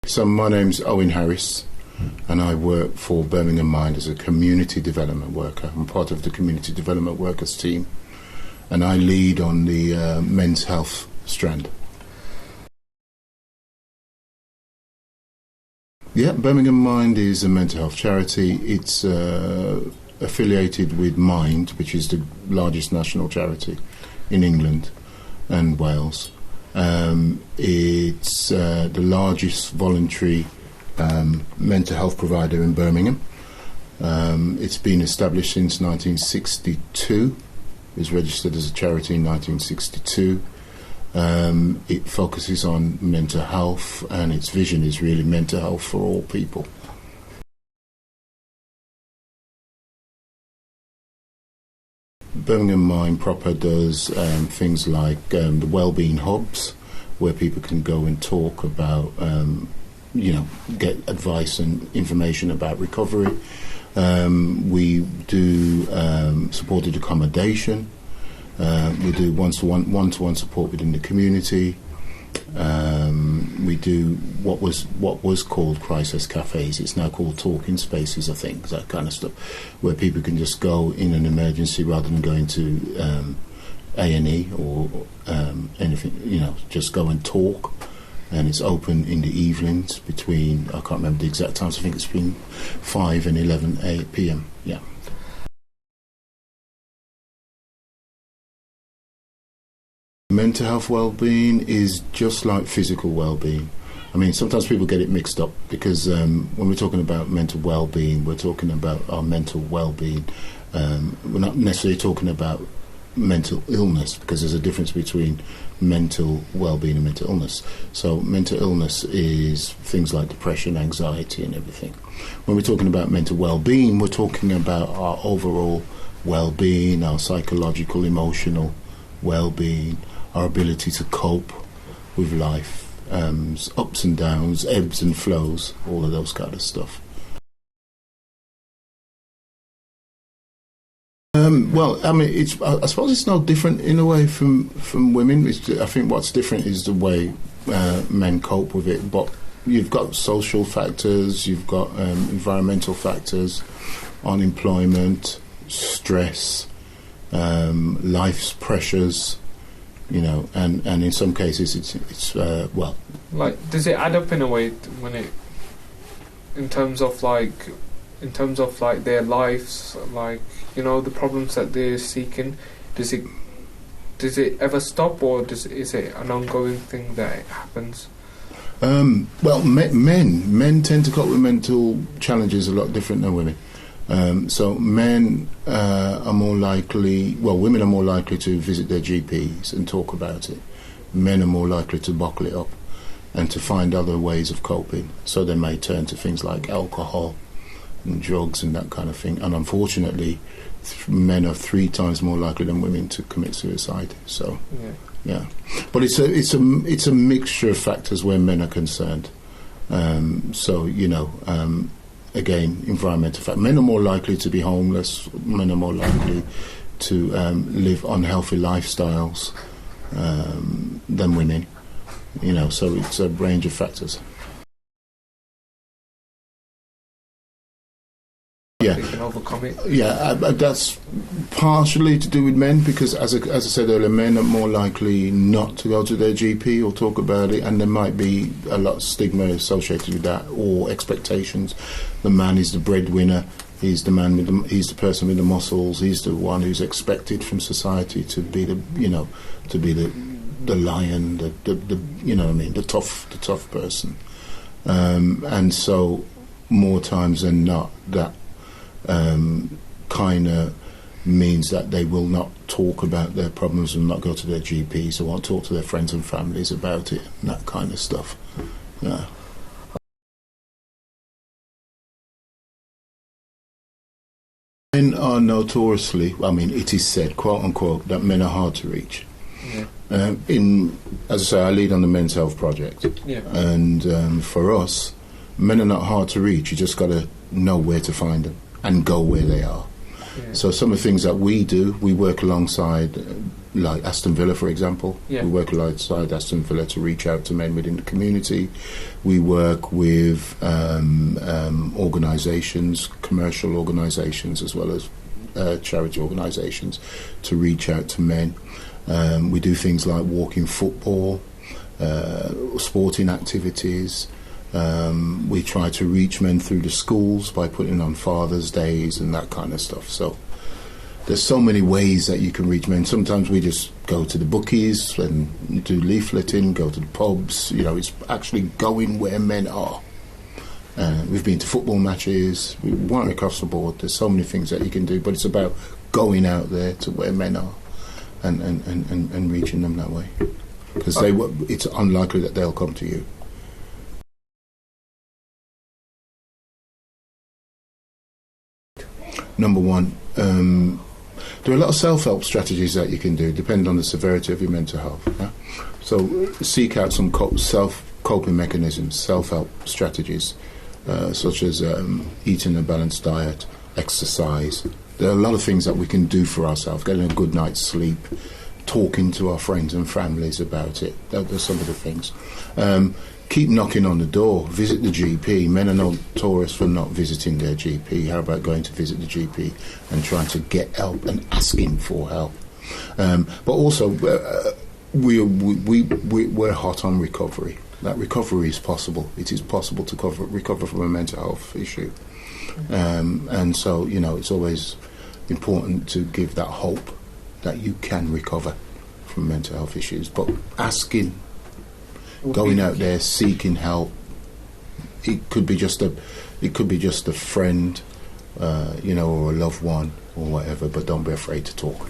So my name's Owen Harris, and I work for Birmingham Mind as a community development worker. I'm part of the community development workers team, and I lead on the men's health strand. Yeah, Birmingham Mind is a mental health charity. It's affiliated with Mind, which is the largest national charity in England and Wales. It's the largest voluntary mental health provider in Birmingham. It's been established since 1962. It was registered as a charity in 1962. It focuses on mental health, and its vision is really mental health for all people. Birmingham Mind proper does things like the wellbeing hubs, where people can go and talk about, get advice and information about recovery. We do supported accommodation. We do one-to-one support within the community. We do what was called crisis cafes. It's now called talking spaces, I think, that kind of stuff, where people can just go in an emergency rather than going to A&E or anything. Just go and talk. And it's open in the evenings between, I can't remember the exact times. I think it's between 5 and 11 p.m. Yeah. Mental health well-being is just like physical well-being. I mean, sometimes people get it mixed up because when we're talking about mental well-being, we're talking about our mental well-being. We're not necessarily talking about mental illness, because there's a difference between mental well-being and mental illness. So mental illness is things like depression, anxiety and everything. When we're talking about mental well-being, we're talking about our overall well-being, our psychological, emotional well-being, our ability to cope with life, ups and downs, ebbs and flows, all of those kind of stuff. I suppose it's no different in a way from women. I think what's different is the way men cope with it. But you've got social factors, you've got environmental factors, unemployment, stress, life's pressures. And in some cases it's Like, does it add up in a way when it, in terms of their lives, the problems that they're seeking, does it ever stop, or is it an ongoing thing that happens? Men tend to cope with mental challenges a lot different than women. So men are more likely, women are more likely to visit their GPs and talk about it. Men are more likely to bottle it up and to find other ways of coping. So they may turn to things like alcohol and drugs and that kind of thing. And unfortunately, men are 3 times more likely than women to commit suicide. So, yeah. But it's a mixture of factors where men are concerned. Again, environmental factors. Men are more likely to be homeless. Men are more likely to live unhealthy lifestyles than women. So it's a range of factors. They can overcome it. Yeah, that's partially to do with men, because as I said earlier, men are more likely not to go to their GP or talk about it, and there might be a lot of stigma associated with that, or expectations. The man is the breadwinner. He's the man he's the person with the muscles. He's the one who's expected from society to be the lion, the tough person. And so more times than not, that kind of means that they will not talk about their problems, will not go to their GPs, or won't talk to their friends and families about it, and that kind of stuff. Yeah. Men are notoriously, it is said, quote unquote, that men are hard to reach. Yeah. As I say, I lead on the Men's Health Project. Yeah. And for us, men are not hard to reach. You just got to know where to find them and go where they are. Yeah. So some of the things that we do, we work alongside, like Aston Villa, for example. Yeah. We work alongside Aston Villa to reach out to men within the community. We work with organisations, commercial organisations, as well as charity organisations, to reach out to men. We do things like walking football, sporting activities. We try to reach men through the schools by putting on Father's Days and that kind of stuff. So there's so many ways that you can reach men. Sometimes we just go to the bookies and do leafleting, go to the pubs. You know, it's actually going where men are. We've been to football matches. We went across the board. There's so many things that you can do, but it's about going out there to where men are and reaching them that way. Because it's unlikely that they'll come to you. Number one, there are a lot of self-help strategies that you can do, depending on the severity of your mental health. Yeah? So seek out some coping mechanisms, self-help strategies, such as eating a balanced diet, exercise. There are a lot of things that we can do for ourselves, getting a good night's sleep, talking to our friends and families about it. Those are some of the things. Keep knocking on the door. Visit the GP. Men are notorious for not visiting their GP. How about going to visit the GP and trying to get help and asking for help? But also, we're hot on recovery. That recovery is possible. It is possible to recover from a mental health issue. And so, you know, it's always important to give that hope that you can recover from mental health issues. But asking, going out there, seeking help. It could be just a friend, you know, or a loved one or whatever. But don't be afraid to talk.